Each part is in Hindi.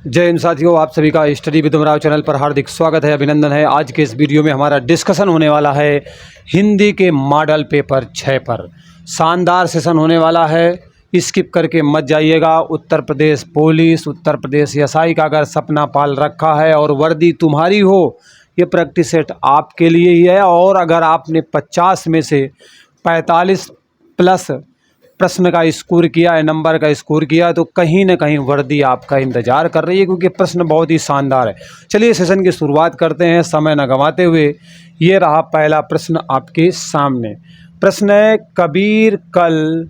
जय हिंद साथियों, आप सभी का स्टडी विद उमराव चैनल पर हार्दिक स्वागत है, अभिनंदन है। आज के इस वीडियो में हमारा डिस्कशन होने वाला है हिंदी के मॉडल पेपर 6 पर। शानदार सेशन होने वाला है, स्किप करके मत जाइएगा। उत्तर प्रदेश पुलिस, उत्तर प्रदेश एसआई का अगर सपना पाल रखा है और वर्दी तुम्हारी हो, ये प्रैक्टिस सेट आपके लिए ही है। और अगर आपने 50 में से 45 प्लस प्रश्न का स्कोर किया है, नंबर का स्कोर किया, तो कहीं ना कहीं वर्दी आपका इंतजार कर रही है, क्योंकि प्रश्न बहुत ही शानदार है। चलिए सेशन की शुरुआत करते हैं समय न गंवाते हुए। ये रहा पहला प्रश्न आपके सामने। प्रश्न है, कबीर कल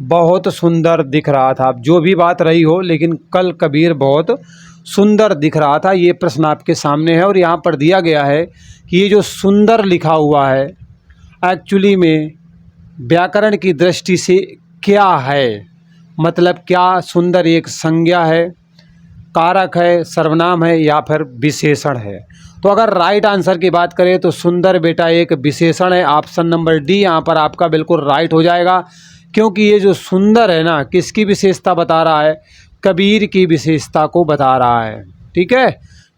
बहुत सुंदर दिख रहा था। अब जो भी बात रही हो, लेकिन कल कबीर बहुत सुंदर दिख रहा था, ये प्रश्न आपके सामने है। और यहाँ पर दिया गया है कि ये जो सुंदर लिखा हुआ है एक्चुअली में व्याकरण की दृष्टि से क्या है, मतलब क्या सुंदर एक संज्ञा है, कारक है, सर्वनाम है या फिर विशेषण है। तो अगर राइट आंसर की बात करें तो सुंदर बेटा एक विशेषण है। ऑप्शन नंबर डी यहाँ पर आपका बिल्कुल राइट हो जाएगा, क्योंकि ये जो सुंदर है ना, किसकी विशेषता बता रहा है? कबीर की विशेषता को बता रहा है। ठीक है,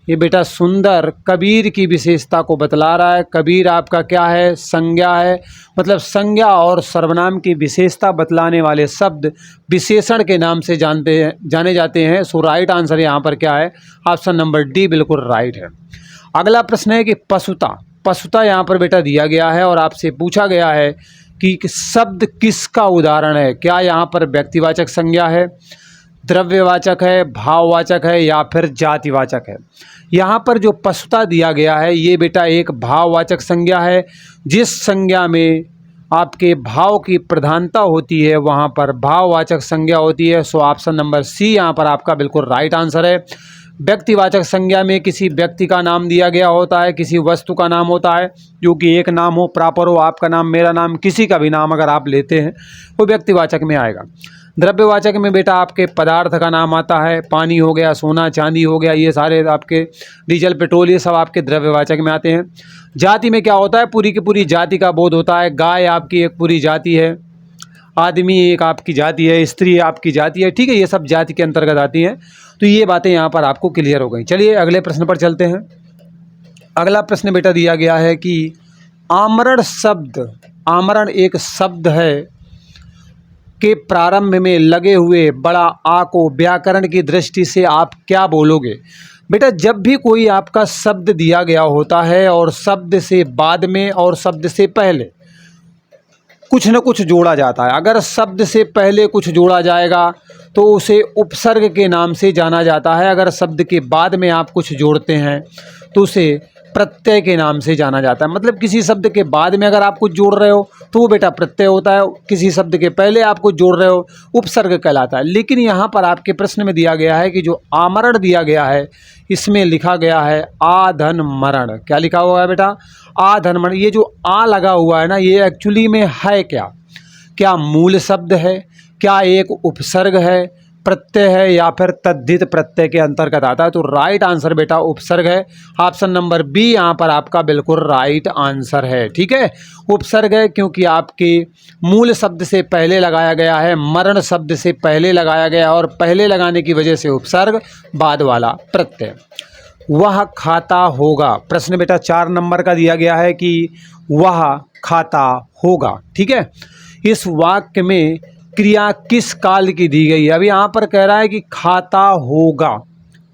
ये बेटा सुंदर कबीर की विशेषता को बतला रहा है। कबीर आपका क्या है? संज्ञा है, मतलब संज्ञा और सर्वनाम की विशेषता बतलाने वाले शब्द विशेषण के नाम से जाने जाते हैं। सो राइट आंसर यहाँ पर क्या है? ऑप्शन नंबर डी बिल्कुल राइट है। अगला प्रश्न है कि पशुता। पशुता यहाँ पर बेटा दिया गया है और आपसे पूछा गया है कि शब्द किसका उदाहरण है। क्या यहाँ पर व्यक्तिवाचक संज्ञा है, द्रव्यवाचक है, भाववाचक है या फिर जातिवाचक है? यहाँ पर जो पशुता दिया गया है ये बेटा एक भाववाचक संज्ञा है। जिस संज्ञा में आपके भाव की प्रधानता होती है वहाँ पर भाववाचक संज्ञा होती है। सो ऑप्शन नंबर सी यहाँ पर आपका बिल्कुल राइट आंसर है। व्यक्तिवाचक संज्ञा में किसी व्यक्ति का नाम दिया गया होता है, किसी वस्तु का नाम होता है, जो कि एक नाम हो, प्रॉपर हो, आपका नाम, मेरा नाम, किसी का भी नाम अगर आप लेते हैं वो व्यक्तिवाचक में आएगा। द्रव्यवाचक में बेटा आपके पदार्थ का नाम आता है, पानी हो गया, सोना चांदी हो गया, ये सारे आपके डीजल पेट्रोल, ये सब आपके द्रव्यवाचक में आते हैं। जाति में क्या होता है? पूरी की पूरी जाति का बोध होता है। गाय आपकी एक पूरी जाति है, आदमी एक आपकी जाति है, स्त्री आपकी जाति है। ठीक है, ये सब जाति के अंतर्गत आती हैं। तो ये बातें यहाँ पर आपको क्लियर हो गई। चलिए अगले प्रश्न पर चलते हैं। अगला प्रश्न बेटा दिया गया है कि आमरण शब्द, आमरण एक शब्द है के प्रारंभ में लगे हुए बड़ा आ को व्याकरण की दृष्टि से आप क्या बोलोगे? बेटा जब भी कोई आपका शब्द दिया गया होता है और शब्द से बाद में और शब्द से पहले कुछ न कुछ जोड़ा जाता है। अगर शब्द से पहले कुछ जोड़ा जाएगा तो उसे उपसर्ग के नाम से जाना जाता है। अगर शब्द के बाद में आप कुछ जोड़ते हैं तो उसे प्रत्यय के नाम से जाना जाता है। मतलब किसी शब्द के बाद में अगर आप कुछ जोड़ रहे हो तो वो बेटा प्रत्यय होता है, किसी शब्द के पहले आप कुछ जोड़ रहे हो उपसर्ग कहलाता है। लेकिन यहाँ पर आपके प्रश्न में दिया गया है कि जो आमरण दिया गया है इसमें लिखा गया है आधन मरण। क्या लिखा हुआ है बेटा? आधन मरण। ये जो आ लगा हुआ है ना, ये एक्चुअली में है क्या? क्या मूल शब्द है, क्या एक उपसर्ग है, प्रत्यय है या फिर तद्धित प्रत्यय के अंतर्गत आता है? तो राइट आंसर बेटा उपसर्ग है। ऑप्शन नंबर बी यहाँ पर आपका बिल्कुल राइट आंसर है। ठीक है, उपसर्ग है क्योंकि आपके मूल शब्द से पहले लगाया गया है, मरण शब्द से पहले लगाया गया और पहले लगाने की वजह से उपसर्ग, बाद वाला प्रत्यय। वह खाता होगा। प्रश्न बेटा 4 नंबर का दिया गया है कि वह खाता होगा। ठीक है, इस वाक्य में क्रिया किस काल की दी गई है? अभी यहाँ पर कह रहा है कि खाता होगा,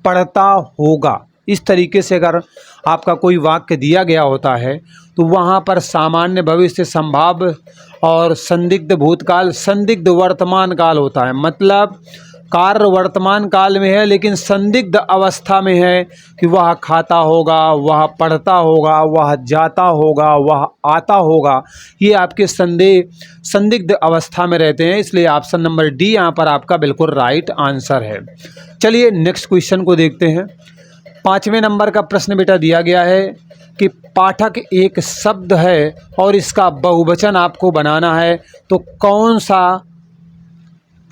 पढ़ता होगा। इस तरीके से अगर आपका कोई वाक्य दिया गया होता है तो वहाँ पर सामान्य भविष्य, संभाव्य और संदिग्ध भूतकाल, संदिग्ध वर्तमान काल होता है। मतलब कार्य वर्तमान काल में है लेकिन संदिग्ध अवस्था में है कि वह खाता होगा, वह पढ़ता होगा, वह जाता होगा, वह आता होगा। ये आपके संदिग्ध अवस्था में रहते हैं, इसलिए ऑप्शन नंबर डी यहाँ पर आपका बिल्कुल राइट आंसर है। चलिए नेक्स्ट क्वेश्चन को देखते हैं। 5वें नंबर का प्रश्न बेटा दिया गया है कि पाठक एक शब्द है और इसका बहुवचन आपको बनाना है, तो कौन सा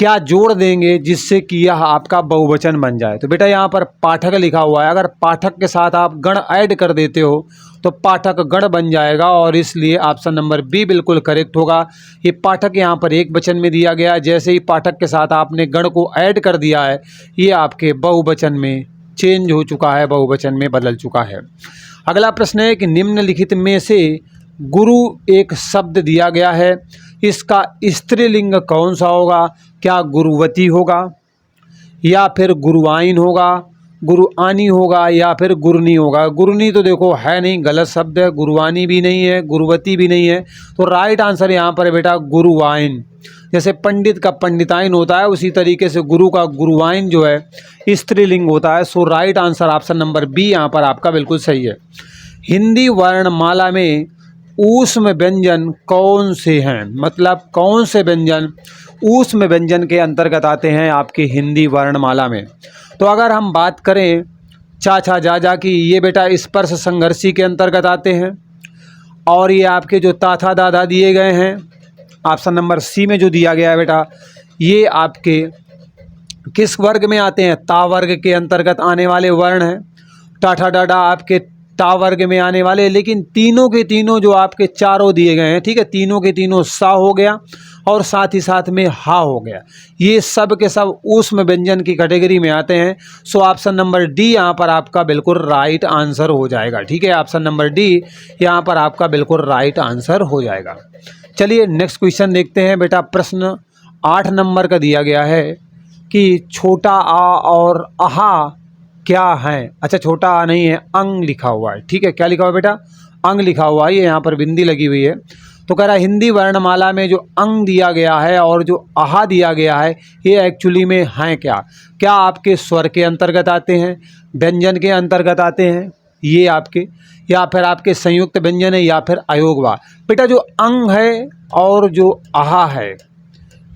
क्या जोड़ देंगे जिससे कि यह आपका बहुवचन बन जाए। तो बेटा यहाँ पर पाठक लिखा हुआ है, अगर पाठक के साथ आप गण ऐड कर देते हो तो पाठक गण बन जाएगा और इसलिए ऑप्शन नंबर बी बिल्कुल करेक्ट होगा। ये पाठक यहाँ पर एक वचन में दिया गया है, जैसे ही पाठक के साथ आपने गण को ऐड कर दिया है ये आपके बहुवचन में चेंज हो चुका है, बहुवचन में बदल चुका है। अगला प्रश्न है कि निम्नलिखित में से गुरु एक शब्द दिया गया है, इसका स्त्रीलिंग कौन सा होगा? क्या गुरुवती होगा या फिर गुरुआइन होगा, गुरुआनी होगा या फिर गुरनी होगा? गुरनी तो देखो है नहीं, गलत शब्द है। गुरुआनी भी नहीं है, गुरुवती भी नहीं है। तो राइट आंसर यहाँ पर है बेटा गुरुआइन। जैसे पंडित का पंडिताइन होता है उसी तरीके से गुरु का गुरुआइन जो है स्त्रीलिंग होता है। So right answer option number B यहाँ पर आपका बिल्कुल सही है। हिंदी वर्णमाला में ऊष्म व्यंजन कौन से हैं? मतलब कौन से व्यंजन ऊष्म व्यंजन के अंतर्गत आते हैं आपकी हिंदी वर्णमाला में? तो अगर हम बात करें चा छा जा जा की, ये बेटा स्पर्श संघर्षी के अंतर्गत आते हैं। और ये आपके जो ता था दादा दिए गए हैं ऑप्शन नंबर सी में जो दिया गया है बेटा, ये आपके किस वर्ग में आते हैं? ता वर्ग के अंतर्गत आने वाले वर्ण हैं। टाठा डाडा आपके ता वर्ग में आने वाले, लेकिन तीनों के तीनों जो आपके चारों दिए गए हैं, ठीक है, तीनों के तीनों सा हो गया और साथ ही साथ में हा हो गया। ये सब के सब ऊष्म व्यंजन की कैटेगरी में आते हैं। सो ऑप्शन नंबर डी यहाँ पर आपका बिल्कुल राइट आंसर हो जाएगा। ठीक है, ऑप्शन नंबर डी यहाँ पर आपका बिल्कुल राइट आंसर हो जाएगा। चलिए नेक्स्ट क्वेश्चन देखते हैं बेटा। प्रश्न 8 नंबर का दिया गया है कि छोटा आ और आहा क्या है? अच्छा, छोटा आ नहीं है, अंग लिखा हुआ है। ठीक है, क्या लिखा हुआ है बेटा? अंग लिखा हुआ है। ये यहाँ पर बिंदी लगी हुई है। तो कह रहा है हिंदी वर्णमाला में जो अंग दिया गया है और जो आहा दिया गया है ये एक्चुअली में हैं क्या? क्या आपके स्वर के अंतर्गत आते हैं, व्यंजन के अंतर्गत आते हैं ये आपके, या फिर आपके संयुक्त व्यंजन है या फिर अयोगवा? बेटा जो अंग है और जो आहा है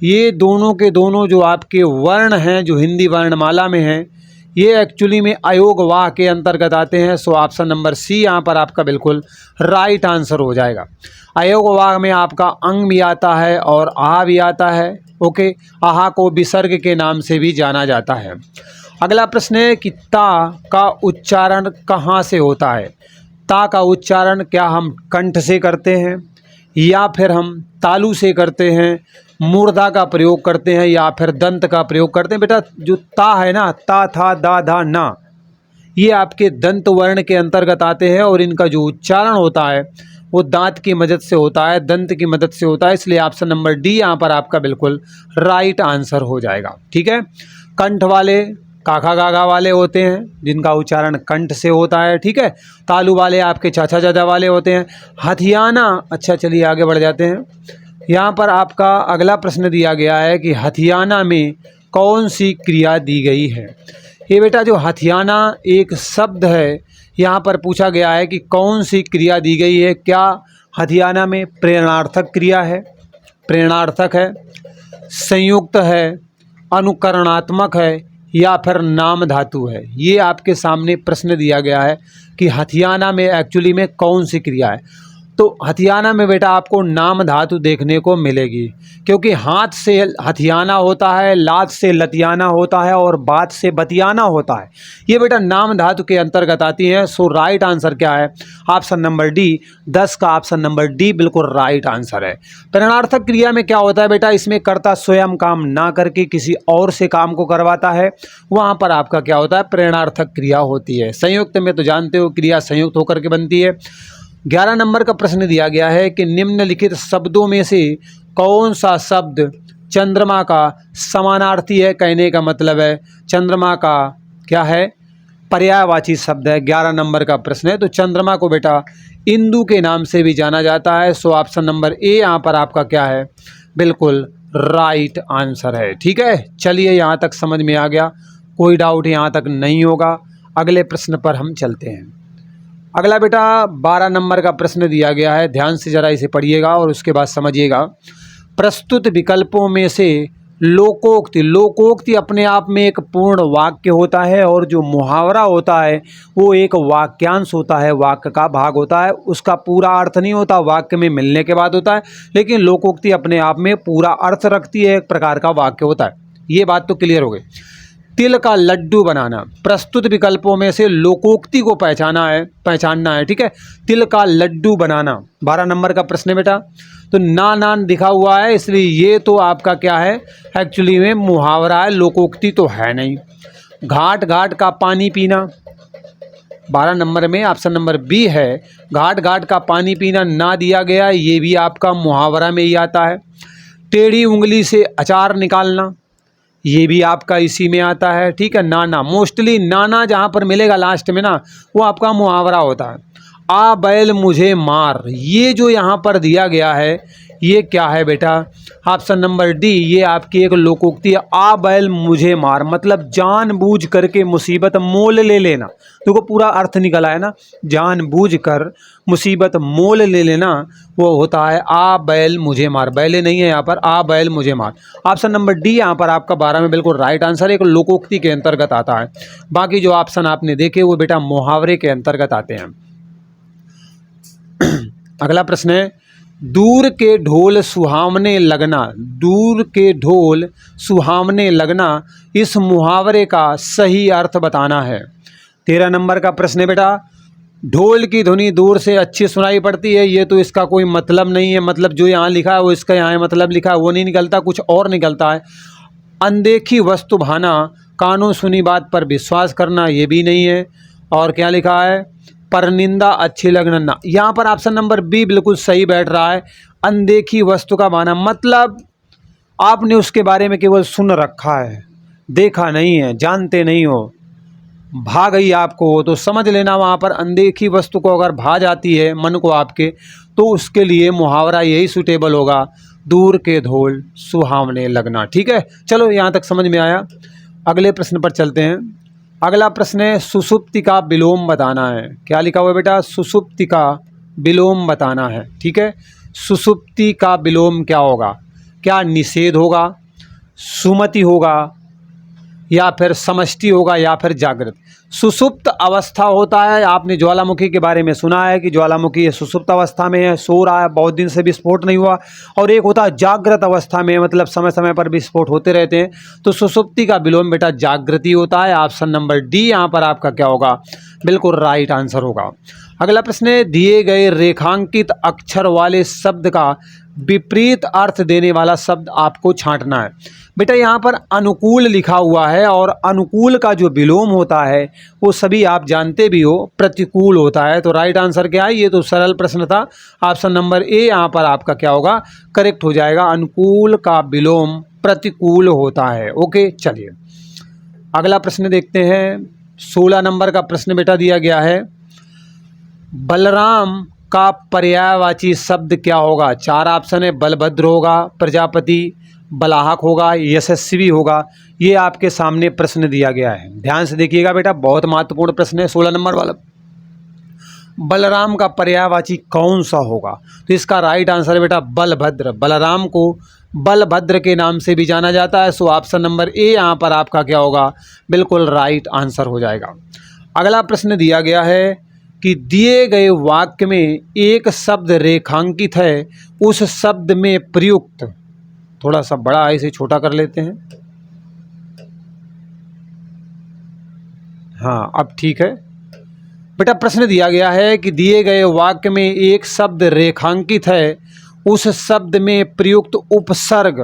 ये दोनों के दोनों जो आपके वर्ण हैं जो हिंदी वर्णमाला में हैं ये एक्चुअली में अयोग वाह के अंतर्गत आते हैं। सो ऑप्शन नंबर सी यहाँ पर आपका बिल्कुल राइट आंसर हो जाएगा। अयोग वाह में आपका अंग भी आता है और आहा भी आता है। ओके, आहा को विसर्ग के नाम से भी जाना जाता है। अगला प्रश्न है कि ता का उच्चारण कहाँ से होता है? ता का उच्चारण क्या हम कंठ से करते हैं या फिर हम तालू से करते हैं, मूर्धा का प्रयोग करते हैं या फिर दंत का प्रयोग करते हैं? बेटा जो ता है ना, ता था दा धा ना, ये आपके दंत वर्ण के अंतर्गत आते हैं और इनका जो उच्चारण होता है वो दांत की मदद से होता है, दंत की मदद से होता है। इसलिए ऑप्शन नंबर डी यहाँ पर आपका बिल्कुल राइट आंसर हो जाएगा। ठीक है, कंठ वाले काखा गागा वाले होते हैं जिनका उच्चारण कंठ से होता है। ठीक है, तालू वाले आपके चाचा चाचा वाले होते हैं। हथियाना, अच्छा चलिए आगे बढ़ जाते हैं। यहाँ पर आपका अगला प्रश्न दिया गया है कि हथियाना में कौन सी क्रिया दी गई है? ये बेटा जो हथियाना एक शब्द है यहाँ पर पूछा गया है कि कौन सी क्रिया दी गई है। क्या हथियाना में प्रेरणार्थक क्रिया है, प्रेरणार्थक है, संयुक्त है, अनुकरणात्मक है या फिर नाम धातु है? ये आपके सामने प्रश्न दिया गया है कि हथियाना में एक्चुअली में कौन सी क्रिया है। तो हथियाना में बेटा आपको नाम धातु देखने को मिलेगी, क्योंकि हाथ से हथियाना होता है, लात से लतियाना होता है और बात से बतियाना होता है। ये बेटा नाम धातु के अंतर्गत आती है। सो राइट आंसर क्या है? ऑप्शन नंबर डी, 10 का ऑप्शन नंबर डी बिल्कुल राइट आंसर है। प्रेरणार्थक क्रिया में क्या होता है बेटा? इसमें कर्ता स्वयं काम ना करके किसी और से काम को करवाता है, वहाँ पर आपका क्या होता है? प्रेरणार्थक क्रिया होती है। संयुक्त में तो जानते हो क्रिया संयुक्त होकर के बनती है। 11 नंबर का प्रश्न दिया गया है कि निम्नलिखित शब्दों में से कौन सा शब्द चंद्रमा का समानार्थी है? कहने का मतलब है चंद्रमा का क्या है? पर्यायवाची शब्द है। 11 नंबर का प्रश्न है। तो चंद्रमा को बेटा इंदु के नाम से भी जाना जाता है। सो ऑप्शन नंबर ए यहाँ पर आपका क्या है? बिल्कुल राइट आंसर है। ठीक है, चलिए यहाँ तक समझ में आ गया, कोई डाउट यहाँ तक नहीं होगा। अगले प्रश्न पर हम चलते हैं। अगला बेटा 12 नंबर का प्रश्न दिया गया है, ध्यान से ज़रा इसे पढ़िएगा और उसके बाद समझिएगा। प्रस्तुत विकल्पों में से लोकोक्ति, लोकोक्ति अपने आप में एक पूर्ण वाक्य होता है और जो मुहावरा होता है वो एक वाक्यांश होता है, वाक्य का भाग होता है, उसका पूरा अर्थ नहीं होता, वाक्य में मिलने के बाद होता है। लेकिन लोकोक्ति अपने आप में पूरा अर्थ रखती है, एक प्रकार का वाक्य होता है। ये बात तो क्लियर हो गई। तिल का लड्डू बनाना, प्रस्तुत विकल्पों में से लोकोक्ति को पहचानना है। ठीक है, तिल का लड्डू बनाना 12 नंबर का प्रश्न है बेटा। तो ना दिखा हुआ है, इसलिए ये तो आपका क्या है, एक्चुअली में मुहावरा है, लोकोक्ति तो है नहीं। घाट घाट का पानी पीना 12 नंबर में ऑप्शन नंबर बी है। घाट घाट का पानी पीना ना दिया गया, ये भी आपका मुहावरा में ही आता है। टेढ़ी उंगली से अचार निकालना, ये भी आपका इसी में आता है। ठीक है, नाना, मोस्टली नाना जहाँ पर मिलेगा लास्ट में ना, वो आपका मुहावरा होता है। आ बैल मुझे मार, ये जो यहाँ पर दिया गया है ये क्या है बेटा, ऑप्शन नंबर डी, ये आपकी एक लोकोक्ति है। आ बैल मुझे मार मतलब जानबूझ करके मुसीबत मोल ले लेना। देखो पूरा अर्थ निकला है ना, जानबूझ कर मुसीबत मोल ले लेना, वो होता है आ बैल मुझे मार। बैले नहीं है यहाँ पर, आ बैल मुझे मार। ऑप्शन नंबर डी यहाँ पर आपका 12 में बिल्कुल राइट आंसर, एक लोकोक्ति के अंतर्गत आता है। बाकी जो ऑप्शन आपने देखे वो बेटा मुहावरे के अंतर्गत आते हैं। अगला प्रश्न है, दूर के ढोल सुहावने लगना, दूर के ढोल सुहावने लगना, इस मुहावरे का सही अर्थ बताना है। 13 नंबर का प्रश्न है बेटा। ढोल की धुनी दूर से अच्छी सुनाई पड़ती है, ये तो इसका कोई मतलब नहीं है, मतलब जो यहाँ लिखा है वो इसका यहाँ मतलब लिखा है वो नहीं निकलता, कुछ और निकलता है। अनदेखी वस्तु भाना, कानों सुनी बात पर विश्वास करना, ये भी नहीं है। और क्या लिखा है, परनिंदा अच्छी लगना ना। यहाँ पर ऑप्शन नंबर बी बिल्कुल सही बैठ रहा है। अनदेखी वस्तु का भाना मतलब आपने उसके बारे में केवल सुन रखा है, देखा नहीं है, जानते नहीं हो, भा गई आपको वो, तो समझ लेना वहाँ पर अनदेखी वस्तु को अगर भा जाती है मन को आपके, तो उसके लिए मुहावरा यही सूटेबल होगा, दूर के ढोल सुहावने लगना। ठीक है, चलो यहाँ तक समझ में आया। अगले प्रश्न पर चलते हैं। अगला प्रश्न है, सुषुप्ति का विलोम बताना है। क्या लिखा हुआ है बेटा, सुषुप्ति का विलोम बताना है। ठीक है, सुषुप्ति का विलोम क्या होगा, क्या निषेध होगा, सुमति होगा, या फिर समष्टि होगा, या फिर जागृत। सुषुप्त अवस्था होता है, आपने ज्वालामुखी के बारे में सुना है कि ज्वालामुखी सुषुप्त अवस्था में है, सो रहा है, बहुत दिन से विस्फोट नहीं हुआ। और एक होता है जागृत अवस्था में, मतलब समय समय पर विस्फोट होते रहते हैं। तो सुषुप्ति का विलोम बेटा जागृति होता है। ऑप्शन नंबर डी यहाँ पर आपका क्या होगा, बिल्कुल राइट आंसर होगा। अगला प्रश्न है, दिए गए रेखांकित अक्षर वाले शब्द का विपरीत अर्थ देने वाला शब्द आपको छांटना है। बेटा यहाँ पर अनुकूल लिखा हुआ है, और अनुकूल का जो विलोम होता है वो सभी आप जानते भी हो, प्रतिकूल होता है। तो राइट आंसर क्या है, ये तो सरल प्रश्न था। ऑप्शन नंबर ए यहाँ पर आपका क्या होगा, करेक्ट हो जाएगा। अनुकूल का विलोम प्रतिकूल होता है। ओके, चलिए अगला प्रश्न देखते हैं। 16 नंबर का प्रश्न बेटा दिया गया है, बलराम का पर्यायवाची शब्द क्या होगा। 4 ऑप्शन है, बलभद्र होगा, प्रजापति, बलाहक होगा, यशस्वी होगा। ये आपके सामने प्रश्न दिया गया है, ध्यान से देखिएगा बेटा, बहुत महत्वपूर्ण प्रश्न है 16 नंबर वाला। बलराम का पर्यायवाची कौन सा होगा, तो इसका राइट आंसर है बेटा बलभद्र। बलराम को बलभद्र के नाम से भी जाना जाता है। सो ऑप्शन नंबर ए यहाँ पर आपका क्या होगा, बिल्कुल राइट आंसर हो जाएगा। अगला प्रश्न दिया गया है कि दिए गए वाक्य में एक शब्द रेखांकित है, उस शब्द में प्रयुक्त, थोड़ा सा बड़ा है इसे छोटा कर लेते हैं, हाँ अब ठीक है बेटा। प्रश्न दिया गया है कि दिए गए वाक्य में एक शब्द रेखांकित है, उस शब्द में प्रयुक्त उपसर्ग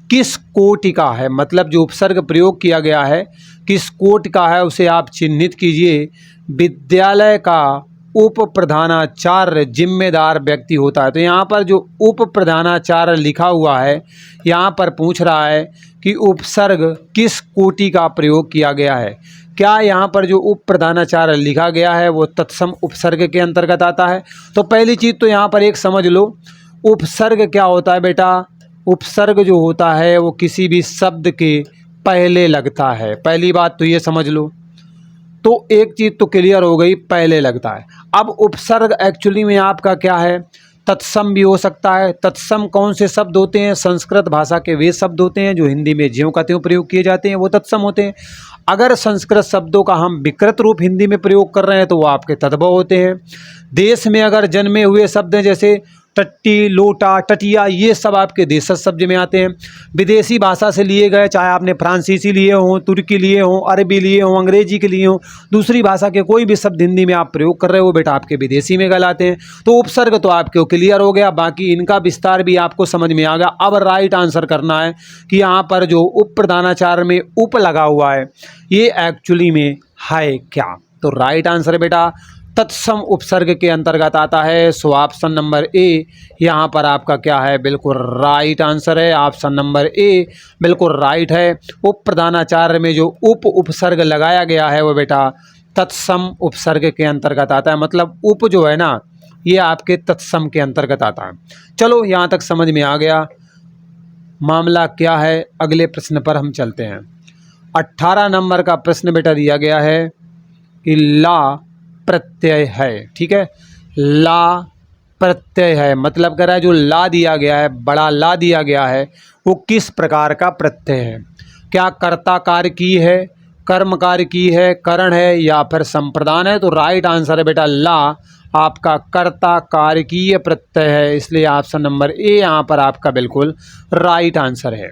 किस कोटि का है, मतलब जो उपसर्ग प्रयोग किया गया है किस कोटि का है उसे आप चिन्हित कीजिए। विद्यालय का उप प्रधानाचार्य जिम्मेदार व्यक्ति होता है। तो यहाँ पर जो उप प्रधानाचार्य लिखा हुआ है, यहाँ पर पूछ रहा है कि उपसर्ग किस कोटि का प्रयोग किया गया है। क्या यहाँ पर जो उप प्रधानाचार्य लिखा गया है वो तत्सम उपसर्ग के अंतर्गत आता है। तो पहली चीज़ तो यहाँ पर एक समझ लो, उपसर्ग क्या होता है बेटा, उपसर्ग जो होता है वो किसी भी शब्द के पहले लगता है, पहली बात तो ये समझ लो। तो एक चीज़ तो क्लियर हो गई, पहले लगता है। अब उपसर्ग एक्चुअली में आपका क्या है, तत्सम भी हो सकता है। तत्सम कौन से शब्द होते हैं? संस्कृत भाषा के वे शब्द होते हैं जो हिंदी में ज्यों का त्यों प्रयोग किए जाते हैं, वो तत्सम होते हैं। अगर संस्कृत शब्दों का हम विकृत रूप हिंदी में प्रयोग कर रहे हैं तो वो आपके तद्भव होते हैं। देश में अगर जन्मे हुए शब्द हैं जैसे टट्टी, लोटा, टटिया, ये सब आपके देशज शब्द में आते हैं। विदेशी भाषा से लिए गए, चाहे आपने फ्रांसीसी लिए हों, तुर्की लिए हों, अरबी लिए हों, अंग्रेजी के लिए हों, दूसरी भाषा के कोई भी शब्द हिंदी में आप प्रयोग कर रहे हो बेटा आपके विदेशी में कहलाते हैं। तो उपसर्ग तो आपके क्लियर हो गया, बाकी इनका विस्तार भी आपको समझ में आ गया। अब राइट आंसर करना है कि यहाँ पर जो उप प्रधानाचार्य में उप लगा हुआ है ये एक्चुअली में है क्या। तो राइट आंसर बेटा तत्सम उपसर्ग के अंतर्गत आता है। सो ऑप्शन नंबर ए यहाँ पर आपका क्या है, बिल्कुल राइट आंसर है। ऑप्शन नंबर ए बिल्कुल राइट है। उप प्रधानाचार्य में जो उप उपसर्ग लगाया गया है वो बेटा तत्सम उपसर्ग के अंतर्गत आता है। मतलब उप जो है ना ये आपके तत्सम के अंतर्गत आता है। चलो यहाँ तक समझ में आ गया मामला क्या है। अगले प्रश्न पर हम चलते हैं। 18 नंबर का प्रश्न बेटा दिया गया है कि ला प्रत्यय है। ठीक है, ला प्रत्यय है मतलब कह रहा है जो ला दिया गया है, बड़ा ला दिया गया है, वो किस प्रकार का प्रत्यय है? क्या कर्ता कार्य की है, कर्म कार्य की है, करण है या फिर संप्रदान है? तो राइट आंसर है बेटा ला आपका कर्ता कार्य प्रत्यय है, इसलिए ऑप्शन नंबर ए यहाँ पर आपका बिल्कुल राइट आंसर है।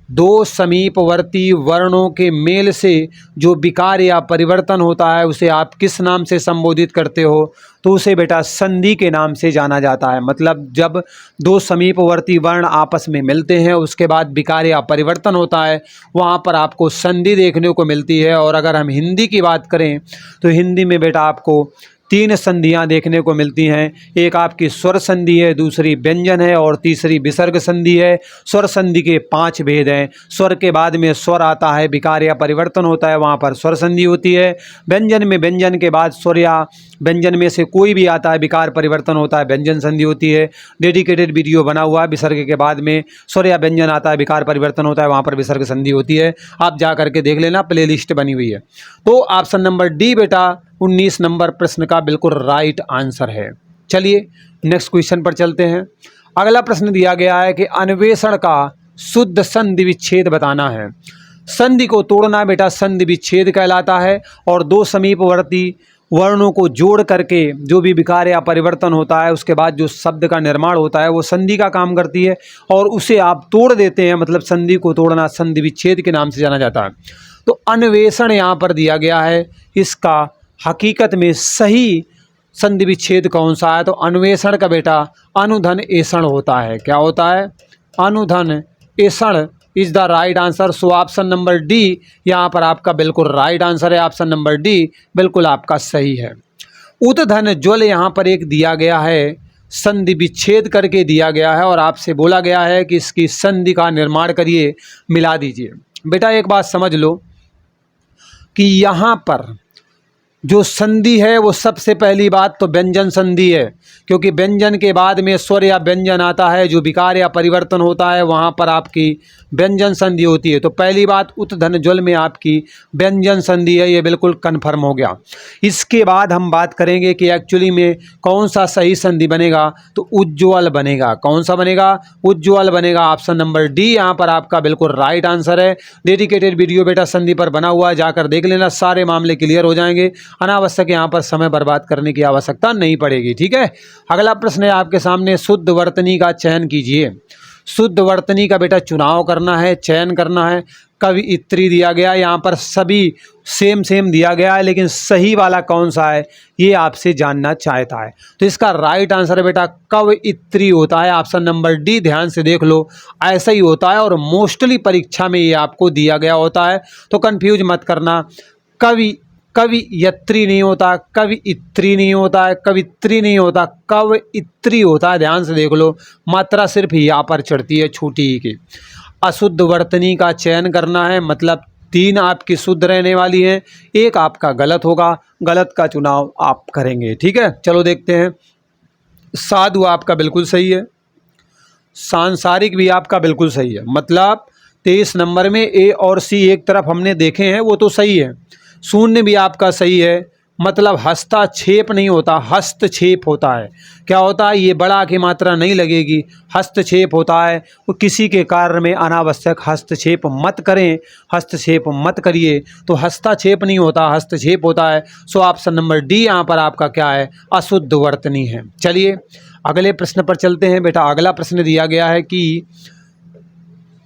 दो समीपवर्ती वर्णों के मेल से जो विकार या परिवर्तन होता है उसे आप किस नाम से संबोधित करते हो? तो उसे बेटा संधि के नाम से जाना जाता है। मतलब जब दो समीपवर्ती वर्ण आपस में मिलते हैं उसके बाद विकार या परिवर्तन होता है वहाँ पर आपको संधि देखने को मिलती है। और अगर हम हिंदी की बात करें तो हिंदी में बेटा आपको 3 संधियाँ देखने को मिलती हैं। एक आपकी स्वर संधि है, दूसरी व्यंजन है और तीसरी विसर्ग संधि है। स्वर संधि के 5 भेद हैं। स्वर के बाद में स्वर आता है, विकार या परिवर्तन होता है, वहाँ पर स्वर संधि होती है। व्यंजन में व्यंजन के बाद स्वर या व्यंजन में से कोई भी आता है, विकार परिवर्तन होता है, व्यंजन संधि होती है। डेडिकेटेड वीडियो बना हुआ है। विसर्ग के बाद में स्वर या व्यंजन आता है, विकार परिवर्तन होता है, वहाँ पर विसर्ग संधि होती है। आप जा करके देख लेना, प्लेलिस्ट बनी हुई है। तो ऑप्शन नंबर डी बेटा 19 नंबर प्रश्न का बिल्कुल राइट आंसर है। चलिए नेक्स्ट क्वेश्चन पर चलते हैं। अगला प्रश्न दिया गया है कि अन्वेषण का शुद्ध संधि विच्छेद बताना है। संधि को तोड़ना बेटा संधि विच्छेद कहलाता है। और दो समीपवर्ती वर्णों को जोड़ करके जो भी विकार या परिवर्तन होता है उसके बाद जो शब्द का निर्माण होता है वो संधि का काम करती है। और उसे आप तोड़ देते हैं, मतलब संधि को तोड़ना संधि विच्छेद के नाम से जाना जाता है। तो अन्वेषण यहाँ पर दिया गया है, इसका हकीकत में सही संधि विच्छेद कौन सा है? तो अन्वेषण का बेटा अनुधन ऐषण होता है। क्या होता है? अनुधन ऐषण is the right answer. So option number D यहाँ पर आपका बिल्कुल राइट आंसर है। ऑप्शन नंबर डी बिल्कुल आपका सही है। उद्धन ज्वल यहाँ पर एक दिया गया है, संधि विच्छेद करके दिया गया है और आपसे बोला गया है कि इसकी संधि का निर्माण करिए, मिला दीजिए। बेटा एक बात समझ लो कि यहाँ पर जो संधि है वो सबसे पहली बात तो व्यंजन संधि है, क्योंकि व्यंजन के बाद में स्वर या व्यंजन आता है, जो विकार या परिवर्तन होता है वहाँ पर आपकी व्यंजन संधि होती है। तो पहली बात उत्धन ज्वल में आपकी व्यंजन संधि है, ये बिल्कुल कन्फर्म हो गया। इसके बाद हम बात करेंगे कि एक्चुअली में कौन सा सही संधि बनेगा, तो उज्ज्वल बनेगा। कौन सा बनेगा? उज्ज्वल बनेगा। ऑप्शन नंबर डी यहाँ पर आपका बिल्कुल राइट आंसर है। डेडिकेटेड वीडियो बेटा संधि पर बना हुआ है, जाकर देख लेना, सारे मामले क्लियर हो जाएंगे। अनावश्यक यहाँ पर समय बर्बाद करने की आवश्यकता नहीं पड़ेगी। ठीक है, अगला प्रश्न है आपके सामने, शुद्ध वर्तनी का चयन कीजिए। शुद्ध वर्तनी का बेटा चुनाव करना है, चयन करना है। कवियत्री दिया गया, यहाँ पर सभी सेम दिया गया है, लेकिन सही वाला कौन सा है ये आपसे जानना चाहता है। तो इसका राइट आंसर है बेटा कवियत्री होता है। ऑप्शन नंबर डी ध्यान से देख लो, ऐसा ही होता है और मोस्टली परीक्षा में ये आपको दिया गया होता है, तो कंफ्यूज मत करना। कवियत्री नहीं होता, कवियत्री नहीं होता है, कवित्री नहीं होता, कवियत्री होता है। ध्यान से देख लो, मात्रा सिर्फ यहाँ पर चढ़ती है छोटी ही की। अशुद्ध वर्तनी का चयन करना है, मतलब 3 आपकी शुद्ध रहने वाली हैं, एक आपका गलत होगा, गलत का चुनाव आप करेंगे। ठीक है, चलो देखते हैं। साधु आपका बिल्कुल सही है, सांसारिक भी आपका बिल्कुल सही है। मतलब 23 नंबर में ए और सी एक तरफ हमने देखे हैं, वो तो सही है। शून्य भी आपका सही है, मतलब हस्तक्षेप नहीं होता, हस्तक्षेप होता है। क्या होता है, ये बड़ा की मात्रा नहीं लगेगी, हस्तक्षेप होता है। वो किसी के कार्य में अनावश्यक हस्तक्षेप मत करें, हस्तक्षेप मत करिए। तो हस्तक्षेप नहीं होता, हस्तक्षेप होता है। सो ऑप्शन नंबर डी यहाँ पर आपका क्या है, अशुद्ध वर्तनी है। चलिए अगले प्रश्न पर चलते हैं। बेटा अगला प्रश्न दिया गया है कि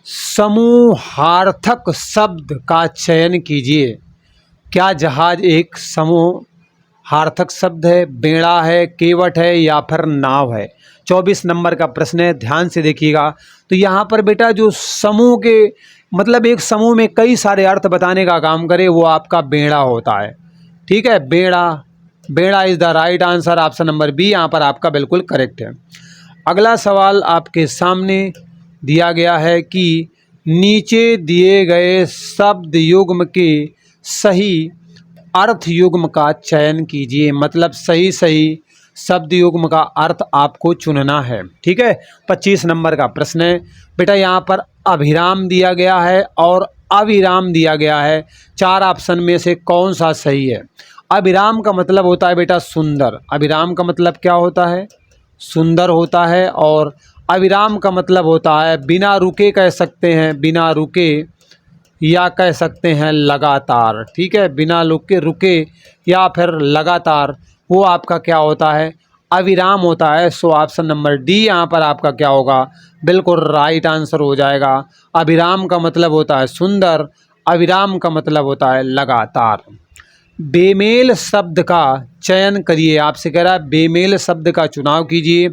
समूहार्थक शब्द का चयन कीजिए। क्या जहाज एक समूहार्थक शब्द है, बेड़ा है, केवट है या फिर नाव है? 24 नंबर का प्रश्न है, ध्यान से देखिएगा। तो यहाँ पर बेटा जो समूह के मतलब एक समूह में कई सारे अर्थ बताने का काम करे वो आपका बेड़ा होता है। ठीक है, बेड़ा is the right answer. Option number B यहाँ पर आपका बिल्कुल करेक्ट है। अगला सवाल आपके सामने दिया गया है कि नीचे दिए गए शब्द युग्म के सही अर्थ युग्म का चयन कीजिए। मतलब सही शब्द युग्म का अर्थ आपको चुनना है। ठीक है, 25 नंबर का प्रश्न है। बेटा यहाँ पर अभिराम दिया गया है और अविराम दिया गया है। 4 ऑप्शन में से कौन सा सही है? अभिराम का मतलब होता है बेटा सुंदर। अभिराम का मतलब क्या होता है? सुंदर होता है। और अविराम का मतलब होता है बिना रुके कह सकते हैं, बिना रुके या कह सकते हैं लगातार। ठीक है, बिना रुके या फिर लगातार, वो आपका क्या होता है? अविराम होता है। सो ऑप्शन नंबर डी यहाँ पर आपका क्या होगा? बिल्कुल राइट आंसर हो जाएगा। अविराम का मतलब होता है सुंदर, अविराम का मतलब होता है लगातार। बेमेल शब्द का चयन करिए। आपसे कह रहा है बेमेल शब्द का चुनाव कीजिए।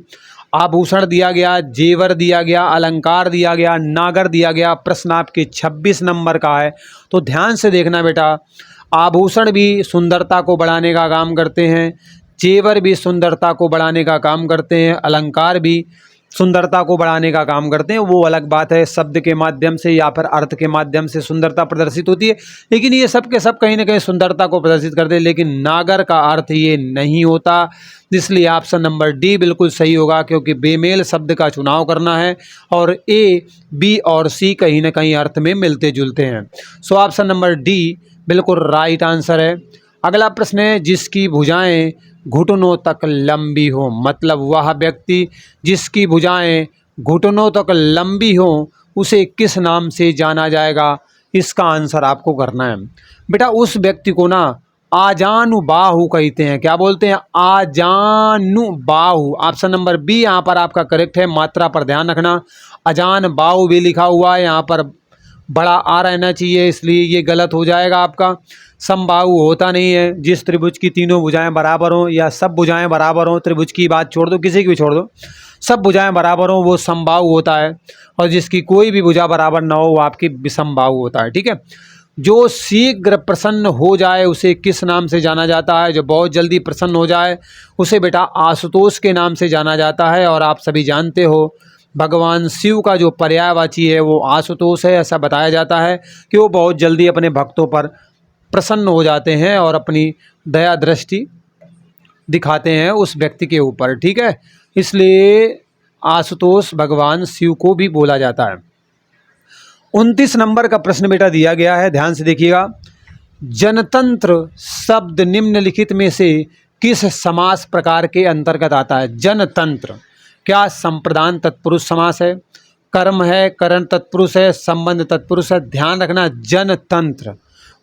आभूषण दिया गया, जेवर दिया गया, अलंकार दिया गया, नागर दिया गया। प्रश्न आपके 26 नंबर का है, तो ध्यान से देखना बेटा। आभूषण भी सुंदरता को बढ़ाने का काम करते हैं, जेवर भी सुंदरता को बढ़ाने का काम करते हैं, अलंकार भी सुंदरता को बढ़ाने का काम करते हैं। वो अलग बात है, शब्द के माध्यम से या फिर अर्थ के माध्यम से सुंदरता प्रदर्शित होती है, लेकिन ये सब के सब कहीं ना कहीं सुंदरता को प्रदर्शित करते हैं। लेकिन नागर का अर्थ ये नहीं होता, इसलिए ऑप्शन नंबर डी बिल्कुल सही होगा, क्योंकि बेमेल शब्द का चुनाव करना है और ए, बी और सी कहीं ना कहीं अर्थ में मिलते जुलते हैं। सो ऑप्शन नंबर डी बिल्कुल राइट आंसर है। अगला प्रश्न है, जिसकी भुजाएं घुटनों तक लंबी हो। मतलब वह व्यक्ति जिसकी भुजाएं घुटनों तक लंबी हो उसे किस नाम से जाना जाएगा? इसका आंसर आपको करना है। बेटा उस व्यक्ति को ना आजानुबाहु कहते हैं। क्या बोलते हैं? आजानुबाहु। ऑप्शन नंबर बी यहाँ पर आपका करेक्ट है। मात्रा पर ध्यान रखना, अजान बाहु भी लिखा हुआ है, यहाँ पर बड़ा आ रहना चाहिए, इसलिए ये गलत हो जाएगा आपका। समबाहु होता नहीं है। जिस त्रिभुज की तीनों भुजाएं बराबर हों या सब भुजाएं बराबर हों, त्रिभुज की बात छोड़ दो, किसी की भी छोड़ दो, सब भुजाएं बराबर हों वो समबाहु होता है। और जिसकी कोई भी भुजा बराबर ना हो वो आपकी विषमबाहु होता है। ठीक है, जो शीघ्र प्रसन्न हो जाए उसे किस नाम से जाना जाता है? जो बहुत जल्दी प्रसन्न हो जाए उसे बेटा आशुतोष के नाम से जाना जाता है। और आप सभी जानते हो भगवान शिव का जो पर्यायवाची है वो आशुतोष है। ऐसा बताया जाता है कि वो बहुत जल्दी अपने भक्तों पर प्रसन्न हो जाते हैं और अपनी दया दृष्टि दिखाते हैं उस व्यक्ति के ऊपर। ठीक है, इसलिए आशुतोष भगवान शिव को भी बोला जाता है। 29 नंबर का प्रश्न बेटा दिया गया है, ध्यान से देखिएगा। जनतंत्र शब्द निम्नलिखित में से किस समास प्रकार के अंतर्गत आता है? जनतंत्र क्या संप्रदान तत्पुरुष समास है, कर्म है, करण तत्पुरुष है, संबंध तत्पुरुष है? ध्यान रखना, जनतंत्र।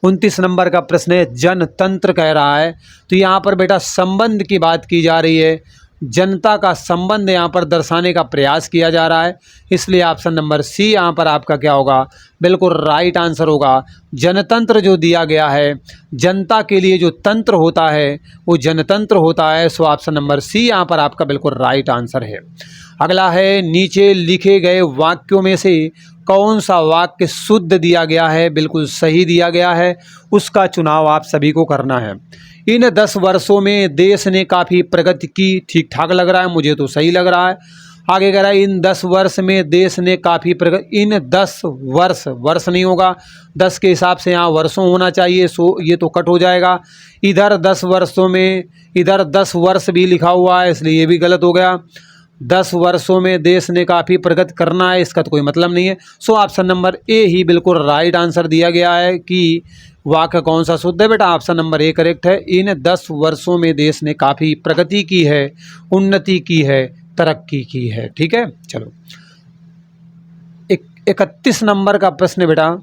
29 नंबर का प्रश्न है, जनतंत्र कह रहा है, तो यहाँ पर बेटा संबंध की बात की जा रही है। जनता का संबंध यहाँ पर दर्शाने का प्रयास किया जा रहा है, इसलिए ऑप्शन नंबर सी यहाँ पर आपका क्या होगा? बिल्कुल राइट आंसर होगा। जनतंत्र जो दिया गया है, जनता के लिए जो तंत्र होता है वो जनतंत्र होता है। सो ऑप्शन नंबर सी यहाँ पर आपका बिल्कुल राइट आंसर है। अगला है, नीचे लिखे गए वाक्यों में से कौन सा वाक्य शुद्ध दिया गया है? बिल्कुल सही दिया गया है, उसका चुनाव आप सभी को करना है। इन 10 वर्षों में देश ने काफ़ी प्रगति की, ठीक ठाक लग रहा है, मुझे तो सही लग रहा है। आगे कह रहा है इन 10 वर्ष में देश ने काफ़ी प्रगति। इन 10 वर्ष नहीं होगा, 10 के हिसाब से यहाँ वर्षों होना चाहिए, सो ये तो कट हो जाएगा। इधर 10 वर्षों में, इधर 10 वर्ष भी लिखा हुआ है, इसलिए ये भी गलत हो गया। 10 वर्षों में देश ने काफ़ी प्रगति करना है, इसका तो कोई मतलब नहीं है। सो ऑप्शन नंबर ए ही बिल्कुल राइट आंसर दिया गया है कि वाक्य कौन सा शुद्ध है बेटा? ऑप्शन नंबर ए करेक्ट है। इन 10 वर्षों में देश ने काफ़ी प्रगति की है, उन्नति की है, तरक्की की है। ठीक है, चलो 31 नंबर का प्रश्न बेटा,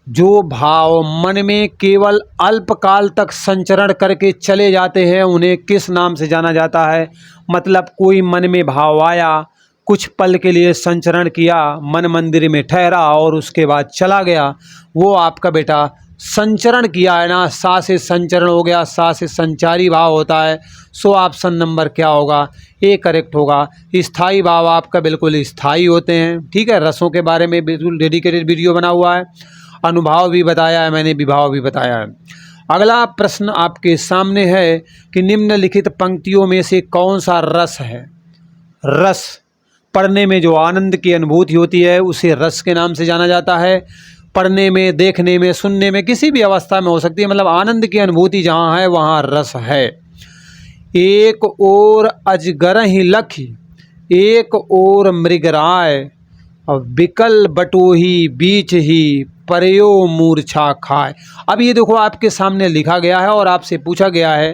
जो भाव मन में केवल अल्पकाल तक संचरण करके चले जाते हैं उन्हें किस नाम से जाना जाता है? मतलब कोई मन में भाव आया, कुछ पल के लिए संचरण किया, मन मंदिर में ठहरा और उसके बाद चला गया, वो आपका बेटा संचरण किया है ना, सा से संचरण हो गया, सा से संचारी भाव होता है। सो ऑप्शन नंबर क्या होगा? ए करेक्ट होगा। स्थायी भाव आपका बिल्कुल स्थायी होते हैं। ठीक है, रसों के बारे में बिल्कुल डेडिकेटेड वीडियो बना हुआ है, अनुभाव भी बताया है मैंने, विभाव भी बताया है। अगला प्रश्न आपके सामने है कि निम्नलिखित पंक्तियों में से कौन सा रस है? रस, पढ़ने में जो आनंद की अनुभूति होती है उसे रस के नाम से जाना जाता है। पढ़ने में, देखने में, सुनने में, किसी भी अवस्था में हो सकती है, मतलब आनंद की अनुभूति जहाँ है वहाँ रस है। एक ओर अजगरहि लखि, एक ओर मृगराय, विकल बटोही बीच ही परयो मूर्छा खाए। अब ये देखो आपके सामने लिखा गया है और आपसे पूछा गया है